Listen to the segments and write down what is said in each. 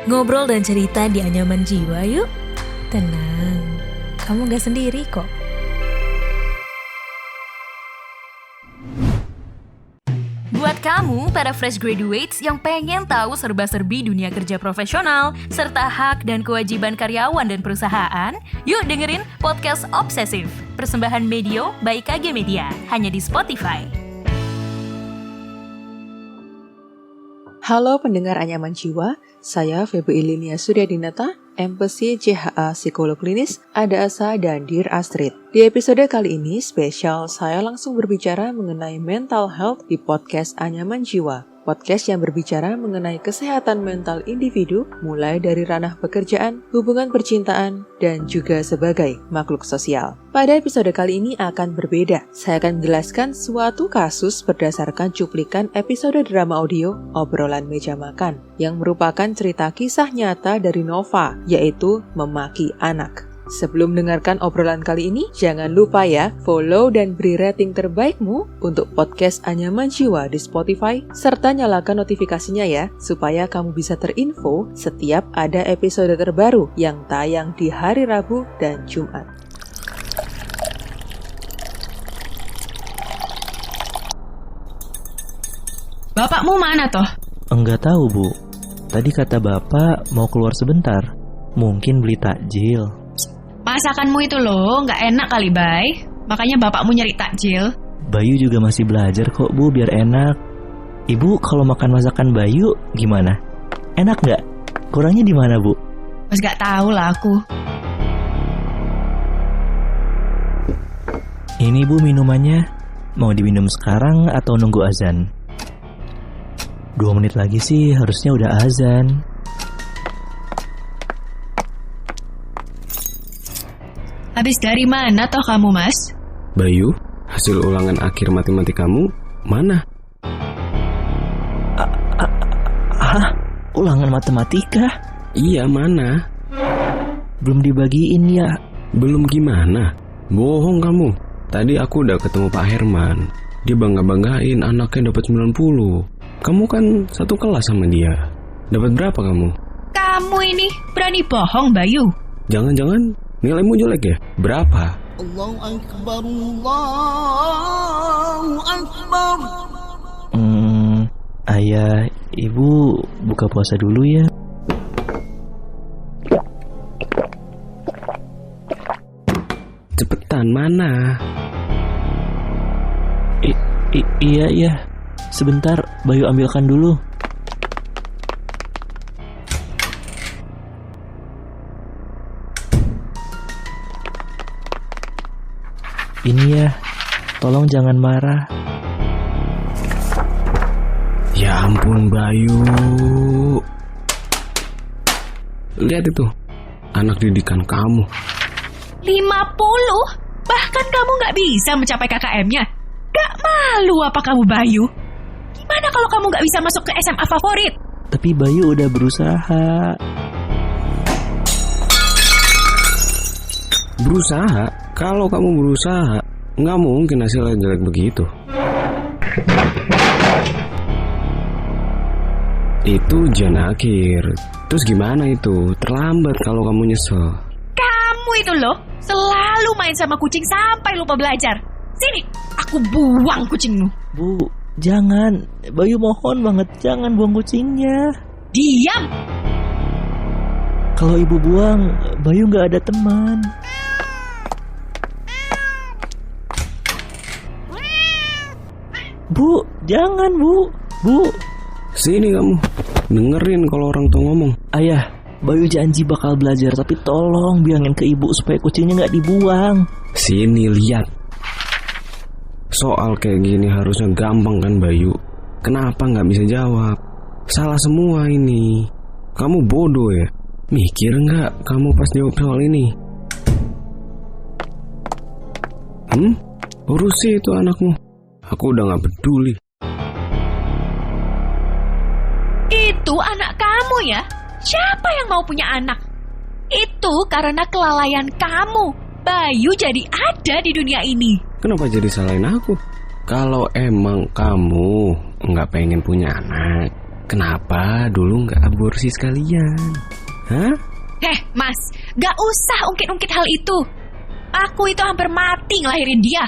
Ngobrol dan cerita di anyaman jiwa yuk. Tenang, kamu gak sendiri kok. Buat kamu, para fresh graduates yang pengen tahu serba-serbi dunia kerja profesional, serta hak dan kewajiban karyawan dan perusahaan, yuk dengerin Podcast Obsesif, persembahan Medio by KG Media, hanya di Spotify. Halo pendengar Anyaman Jiwa, saya Feby Ilinia Suryadinata, MPC CHA Psikolog Klinis, Ada Asa dan Dear Astrid. Di episode kali ini spesial, saya langsung berbicara mengenai mental health di podcast Anyaman Jiwa. Podcast yang berbicara mengenai kesehatan mental individu, mulai dari ranah pekerjaan, hubungan percintaan, dan juga sebagai makhluk sosial. Pada episode kali ini akan berbeda. Saya akan menjelaskan suatu kasus berdasarkan cuplikan episode drama audio Obrolan Meja Makan, yang merupakan cerita kisah nyata dari Nova, yaitu memaki anak. Sebelum mendengarkan obrolan kali ini, jangan lupa ya, follow dan beri rating terbaikmu untuk podcast Anyaman Jiwa di Spotify, serta nyalakan notifikasinya ya, supaya kamu bisa terinfo setiap ada episode terbaru yang tayang di hari Rabu dan Jumat. Bapakmu mana toh? Enggak tahu, Bu. Tadi kata bapak mau keluar sebentar. Mungkin beli takjil. Masakanmu itu loh, nggak enak kali, Bay. Makanya bapakmu nyari takjil. Bayu juga masih belajar kok, Bu, biar enak. Ibu kalau makan masakan Bayu gimana? Enak nggak? Kurangnya di mana, Bu? Mas nggak tahu lah aku. Ini, Bu, minumannya. Mau diminum sekarang atau nunggu azan? 2 menit lagi sih harusnya udah azan. Habis dari mana toh kamu, Mas? Bayu, hasil ulangan akhir matematikamu mana? Hah? Ulangan matematika? Iya, mana? Belum dibagiin ya? Belum gimana? Bohong kamu. Tadi aku udah ketemu Pak Herman. Dia bangga-banggain anaknya dapat 90. Kamu kan satu kelas sama dia. Dapat berapa kamu? Kamu ini berani bohong, Bayu. Jangan-jangan nilaimu jelek ya? Berapa? Allahu Akbar, Allahu Akbar. Ayah, ibu buka puasa dulu ya. Cepetan, mana? Iya. Sebentar, Bayu ambilkan dulu. Ini ya, tolong jangan marah. Ya ampun, Bayu. Lihat itu, anak didikan kamu. 50? Bahkan kamu nggak bisa mencapai KKM-nya. Gak malu apa kamu, Bayu? Gimana kalau kamu nggak bisa masuk ke SMA favorit? Tapi Bayu udah berusaha. Berusaha? Kalau kamu berusaha, nggak mungkin hasilnya jelek begitu. Itu ujian akhir. Terus gimana itu? Terlambat kalau kamu nyesel. Kamu itu loh, selalu main sama kucing sampai lupa belajar. Sini, aku buang kucingmu. Bu, jangan. Bayu mohon banget, jangan buang kucingnya. Diam! Kalau ibu buang, Bayu nggak ada teman. Bu, jangan, Bu. Sini kamu, dengerin kalau orang tua ngomong. Ayah, Bayu janji bakal belajar, tapi tolong bilangin ke ibu supaya kucingnya nggak dibuang. Sini, lihat. Soal kayak gini harusnya gampang kan, Bayu? Kenapa nggak bisa jawab? Salah semua ini. Kamu bodoh ya? Mikir nggak kamu pas jawab soal ini? Urusi itu anakmu. Aku udah nggak peduli. Itu anak kamu ya? Siapa yang mau punya anak? Itu karena kelalaian kamu. Bayu jadi ada di dunia ini. Kenapa jadi salahin aku? Kalau emang kamu nggak pengen punya anak, Kenapa dulu nggak aborsi sekalian? Hah? Mas, gak usah ungkit-ungkit hal itu. Aku itu hampir mati ngelahirin dia.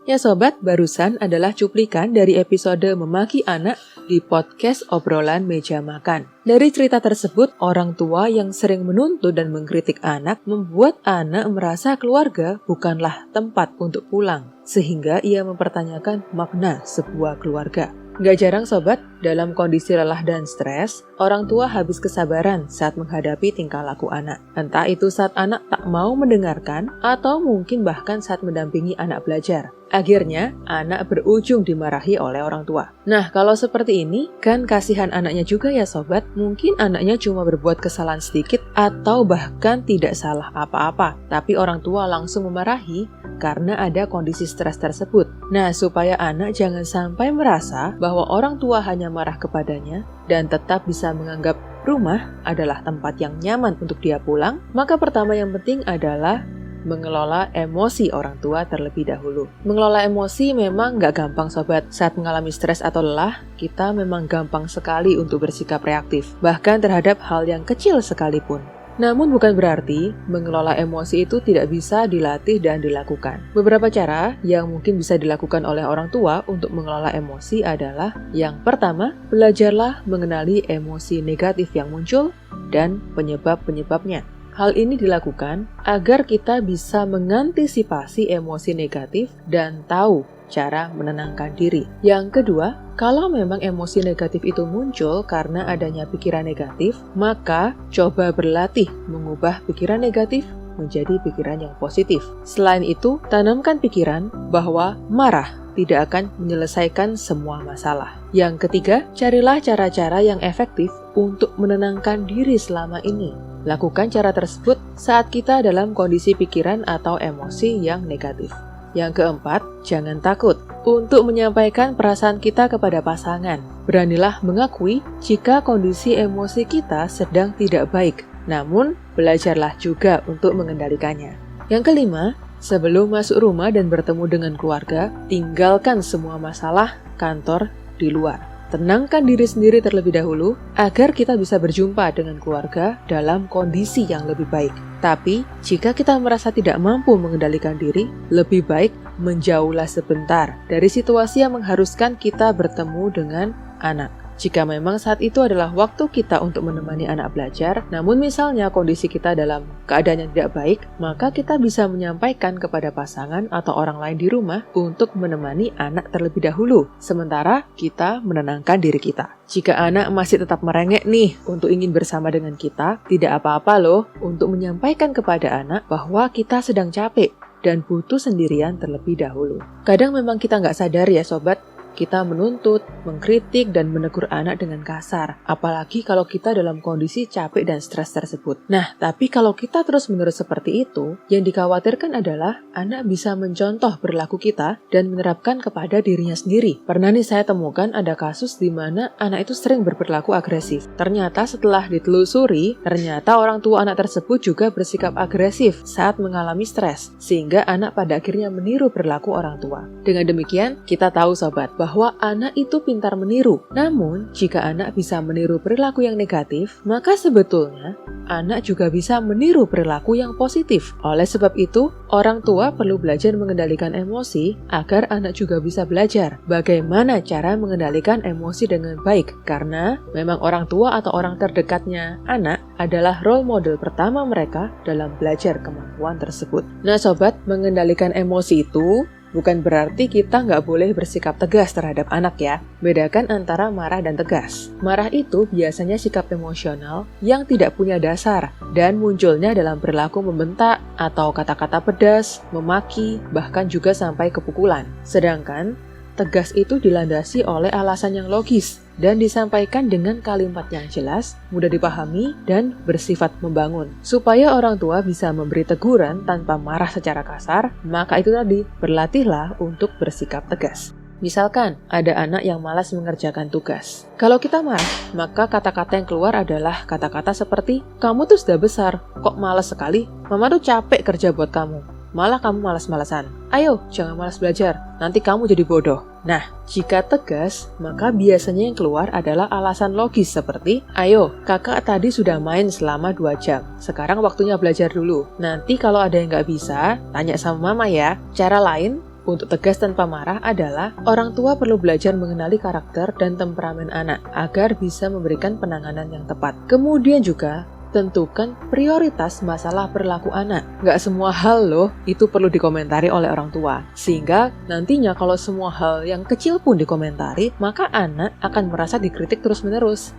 Ya sobat, barusan adalah cuplikan dari episode Memaki Anak di podcast Obrolan Meja Makan. Dari cerita tersebut, orang tua yang sering menuntut dan mengkritik anak membuat anak merasa keluarga bukanlah tempat untuk pulang, sehingga ia mempertanyakan makna sebuah keluarga. Gak jarang sobat, dalam kondisi lelah dan stres, orang tua habis kesabaran saat menghadapi tingkah laku anak. Entah itu saat anak tak mau mendengarkan, atau mungkin bahkan saat mendampingi anak belajar. Akhirnya, anak berujung dimarahi oleh orang tua. Nah, kalau seperti ini, kan kasihan anaknya juga ya sobat. Mungkin anaknya cuma berbuat kesalahan sedikit atau bahkan tidak salah apa-apa. Tapi orang tua langsung memarahi karena ada kondisi stres tersebut. Nah, supaya anak jangan sampai merasa bahwa orang tua hanya marah kepadanya dan tetap bisa menganggap rumah adalah tempat yang nyaman untuk dia pulang, maka pertama yang penting adalah mengelola emosi orang tua terlebih dahulu. Mengelola emosi memang gak gampang sobat. Saat mengalami stres atau lelah, kita memang gampang sekali untuk bersikap reaktif, bahkan terhadap hal yang kecil sekalipun. Namun bukan berarti mengelola emosi itu tidak bisa dilatih dan dilakukan. Beberapa cara yang mungkin bisa dilakukan oleh orang tua untuk mengelola emosi adalah: yang pertama, belajarlah mengenali emosi negatif yang muncul dan penyebab-penyebabnya. Hal ini dilakukan agar kita bisa mengantisipasi emosi negatif dan tahu cara menenangkan diri. Yang kedua, kalau memang emosi negatif itu muncul karena adanya pikiran negatif, maka coba berlatih mengubah pikiran negatif menjadi pikiran yang positif. Selain itu, tanamkan pikiran bahwa marah tidak akan menyelesaikan semua masalah. Yang ketiga, carilah cara-cara yang efektif untuk menenangkan diri selama ini. Lakukan cara tersebut saat kita dalam kondisi pikiran atau emosi yang negatif. Yang keempat, jangan takut untuk menyampaikan perasaan kita kepada pasangan. Beranilah mengakui jika kondisi emosi kita sedang tidak baik, namun belajarlah juga untuk mengendalikannya. Yang kelima, sebelum masuk rumah dan bertemu dengan keluarga, tinggalkan semua masalah kantor di luar. Tenangkan diri sendiri terlebih dahulu agar kita bisa berjumpa dengan keluarga dalam kondisi yang lebih baik. Tapi, jika kita merasa tidak mampu mengendalikan diri, lebih baik menjauhlah sebentar dari situasi yang mengharuskan kita bertemu dengan anak. Jika memang saat itu adalah waktu kita untuk menemani anak belajar, namun misalnya kondisi kita dalam keadaan yang tidak baik, maka kita bisa menyampaikan kepada pasangan atau orang lain di rumah untuk menemani anak terlebih dahulu, sementara kita menenangkan diri kita. Jika anak masih tetap merengek nih untuk ingin bersama dengan kita, tidak apa-apa loh untuk menyampaikan kepada anak bahwa kita sedang capek dan butuh sendirian terlebih dahulu. Kadang memang kita nggak sadar ya sobat, kita menuntut, mengkritik, dan menegur anak dengan kasar. Apalagi kalau kita dalam kondisi capek dan stres tersebut. Nah, tapi kalau kita terus-menerus seperti itu, yang dikhawatirkan adalah anak bisa mencontoh perilaku kita dan menerapkan kepada dirinya sendiri. Pernah nih saya temukan ada kasus di mana anak itu sering berperilaku agresif. Ternyata setelah ditelusuri, ternyata orang tua anak tersebut juga bersikap agresif saat mengalami stres, sehingga anak pada akhirnya meniru perilaku orang tua. Dengan demikian, kita tahu sobat, bahwa anak itu pintar meniru. Namun, jika anak bisa meniru perilaku yang negatif, maka sebetulnya anak juga bisa meniru perilaku yang positif. Oleh sebab itu, orang tua perlu belajar mengendalikan emosi agar anak juga bisa belajar bagaimana cara mengendalikan emosi dengan baik. Karena memang orang tua atau orang terdekatnya anak adalah role model pertama mereka dalam belajar kemampuan tersebut. Nah sobat, mengendalikan emosi itu bukan berarti kita nggak boleh bersikap tegas terhadap anak ya. Bedakan antara marah dan tegas. Marah itu biasanya sikap emosional yang tidak punya dasar dan munculnya dalam perilaku membentak atau kata-kata pedas, memaki, bahkan juga sampai kepukulan. Sedangkan tegas itu dilandasi oleh alasan yang logis dan disampaikan dengan kalimat yang jelas, mudah dipahami, dan bersifat membangun. Supaya orang tua bisa memberi teguran tanpa marah secara kasar, maka itu tadi, berlatihlah untuk bersikap tegas. Misalkan, ada anak yang malas mengerjakan tugas. Kalau kita marah, maka kata-kata yang keluar adalah kata-kata seperti, "Kamu tuh sudah besar, kok malas sekali? Mama tuh capek kerja buat kamu." malah kamu malas-malasan. Ayo, jangan malas belajar, nanti kamu jadi bodoh. Nah, jika tegas, maka biasanya yang keluar adalah alasan logis seperti, ayo, kakak tadi sudah main selama 2 jam, sekarang waktunya belajar dulu. Nanti kalau ada yang nggak bisa, tanya sama mama ya. Cara lain untuk tegas tanpa marah adalah orang tua perlu belajar mengenali karakter dan temperamen anak agar bisa memberikan penanganan yang tepat. Kemudian juga, tentukan prioritas masalah perilaku anak. Nggak semua hal loh itu perlu dikomentari oleh orang tua. Sehingga nantinya kalau semua hal yang kecil pun dikomentari, maka anak akan merasa dikritik terus-menerus.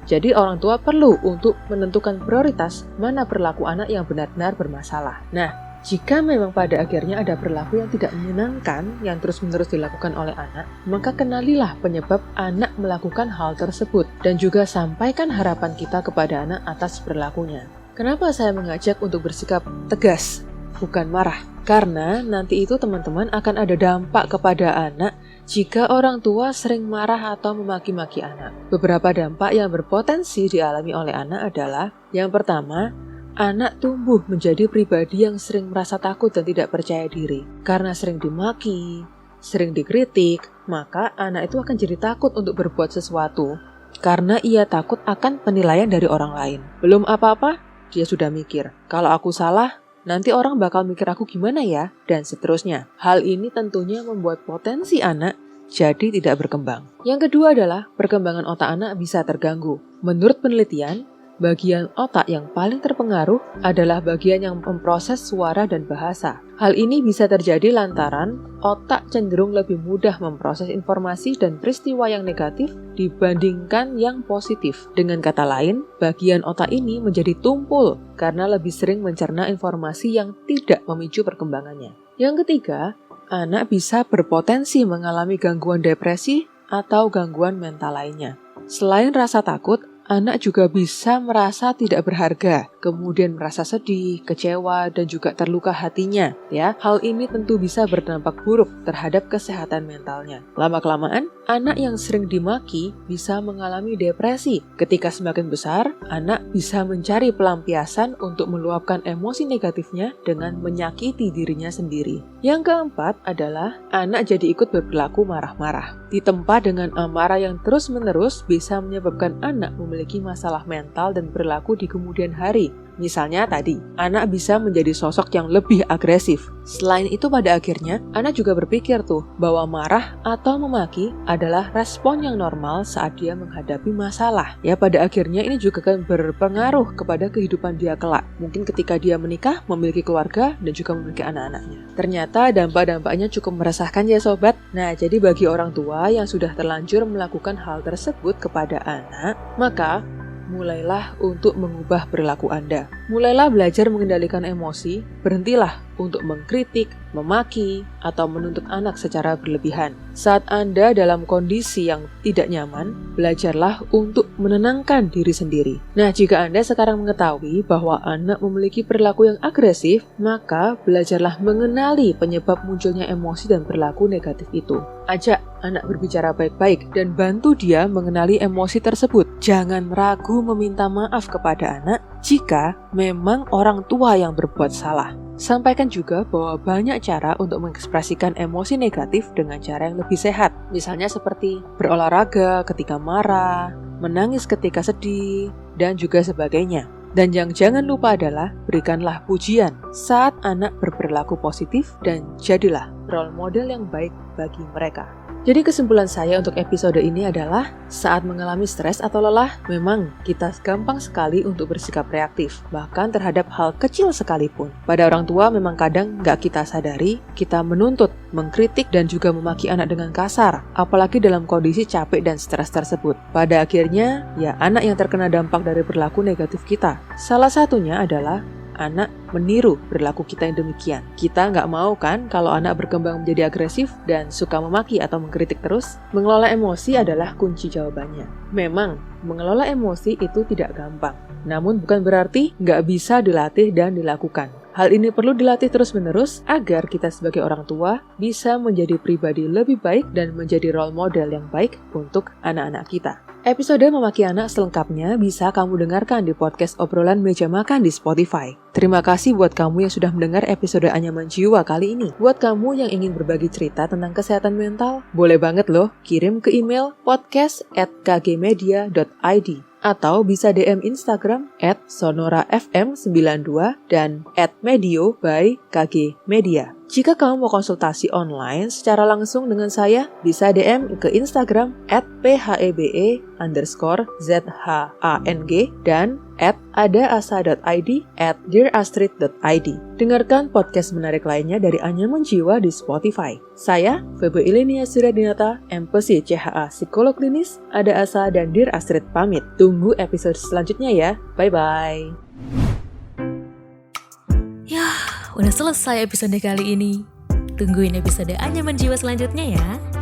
Jadi orang tua perlu untuk menentukan prioritas mana perilaku anak yang benar-benar bermasalah. Nah, jika memang pada akhirnya ada perilaku yang tidak menyenangkan yang terus-menerus dilakukan oleh anak, maka kenalilah penyebab anak melakukan hal tersebut dan juga sampaikan harapan kita kepada anak atas perilakunya. Kenapa saya mengajak untuk bersikap tegas, bukan marah? Karena nanti itu teman-teman akan ada dampak kepada anak jika orang tua sering marah atau memaki-maki anak. Beberapa dampak yang berpotensi dialami oleh anak adalah, yang pertama, anak tumbuh menjadi pribadi yang sering merasa takut dan tidak percaya diri. Karena sering dimaki, sering dikritik, maka anak itu akan jadi takut untuk berbuat sesuatu. Karena ia takut akan penilaian dari orang lain. Belum apa-apa, dia sudah mikir, kalau aku salah, nanti orang bakal mikir aku gimana ya? Dan seterusnya. Hal ini tentunya membuat potensi anak jadi tidak berkembang. Yang kedua adalah perkembangan otak anak bisa terganggu. Menurut penelitian, bagian otak yang paling terpengaruh adalah bagian yang memproses suara dan bahasa. Hal ini bisa terjadi lantaran otak cenderung lebih mudah memproses informasi dan peristiwa yang negatif dibandingkan yang positif. Dengan kata lain, bagian otak ini menjadi tumpul karena lebih sering mencerna informasi yang tidak memicu perkembangannya. Yang ketiga, anak bisa berpotensi mengalami gangguan depresi atau gangguan mental lainnya. Selain rasa takut, anak juga bisa merasa tidak berharga, kemudian merasa sedih, kecewa, dan juga terluka hatinya. Ya, hal ini tentu bisa berdampak buruk terhadap kesehatan mentalnya. Lama-kelamaan, anak yang sering dimaki bisa mengalami depresi. Ketika semakin besar, anak bisa mencari pelampiasan untuk meluapkan emosi negatifnya dengan menyakiti dirinya sendiri. Yang keempat adalah anak jadi ikut berperilaku marah-marah. Ditempa dengan amarah yang terus-menerus bisa menyebabkan anak memiliki masalah mental dan perilaku di kemudian hari. Misalnya tadi, anak bisa menjadi sosok yang lebih agresif. Selain itu pada akhirnya, anak juga berpikir bahwa marah atau memaki adalah respon yang normal saat dia menghadapi masalah. Ya, pada akhirnya ini juga akan berpengaruh kepada kehidupan dia kelak. Mungkin ketika dia menikah, memiliki keluarga, dan juga memiliki anak-anaknya. Ternyata dampak-dampaknya cukup meresahkan ya sobat. Nah, jadi bagi orang tua yang sudah terlanjur melakukan hal tersebut kepada anak, maka mulailah untuk mengubah perilaku Anda. Mulailah belajar mengendalikan emosi, berhentilah untuk mengkritik, memaki, atau menuntut anak secara berlebihan. Saat Anda dalam kondisi yang tidak nyaman, belajarlah untuk menenangkan diri sendiri. Nah, jika Anda sekarang mengetahui bahwa anak memiliki perilaku yang agresif, maka belajarlah mengenali penyebab munculnya emosi dan perilaku negatif itu. Ajak anak berbicara baik-baik dan bantu dia mengenali emosi tersebut. Jangan ragu meminta maaf kepada anak jika memang orang tua yang berbuat salah. Sampaikan juga bahwa banyak cara untuk mengekspresikan emosi negatif dengan cara yang lebih sehat. Misalnya seperti berolahraga ketika marah, menangis ketika sedih, dan juga sebagainya. Dan yang jangan lupa adalah berikanlah pujian saat anak berperilaku positif dan jadilah role model yang baik bagi mereka. Jadi kesimpulan saya untuk episode ini adalah saat mengalami stres atau lelah, memang kita gampang sekali untuk bersikap reaktif, bahkan terhadap hal kecil sekalipun. Pada orang tua memang kadang nggak kita sadari, kita menuntut, mengkritik, dan juga memaki anak dengan kasar, apalagi dalam kondisi capek dan stres tersebut. Pada akhirnya, ya anak yang terkena dampak dari perilaku negatif kita. Salah satunya adalah anak meniru perilaku kita yang demikian. Kita nggak mau kan kalau anak berkembang menjadi agresif dan suka memaki atau mengkritik terus? Mengelola emosi adalah kunci jawabannya. Memang, mengelola emosi itu tidak gampang. Namun bukan berarti nggak bisa dilatih dan dilakukan. Hal ini perlu dilatih terus-menerus agar kita sebagai orang tua bisa menjadi pribadi lebih baik dan menjadi role model yang baik untuk anak-anak kita. Episode Memaki Anak selengkapnya bisa kamu dengarkan di podcast obrolan meja makan di Spotify. Terima kasih buat kamu yang sudah mendengar episode Anyaman Jiwa kali ini. Buat kamu yang ingin berbagi cerita tentang kesehatan mental, boleh banget loh kirim ke email podcast@kgmedia.id atau bisa DM Instagram @sonorafm92 dan @medio by KG Media. Jika kamu mau konsultasi online secara langsung dengan saya, bisa DM ke Instagram @phebe_zhang dan @adaasa.id @dearastrid.id. Dengarkan podcast menarik lainnya dari Anyaman Jiwa di Spotify. Saya, Febe Ilenia Suryadinata, MPC CHA Psikolog Klinis, Ada Asa dan Dear Astrid pamit. Tunggu episode selanjutnya ya. Bye-bye. Udah selesai episode kali ini. Tungguin episode Anyaman Jiwa selanjutnya ya.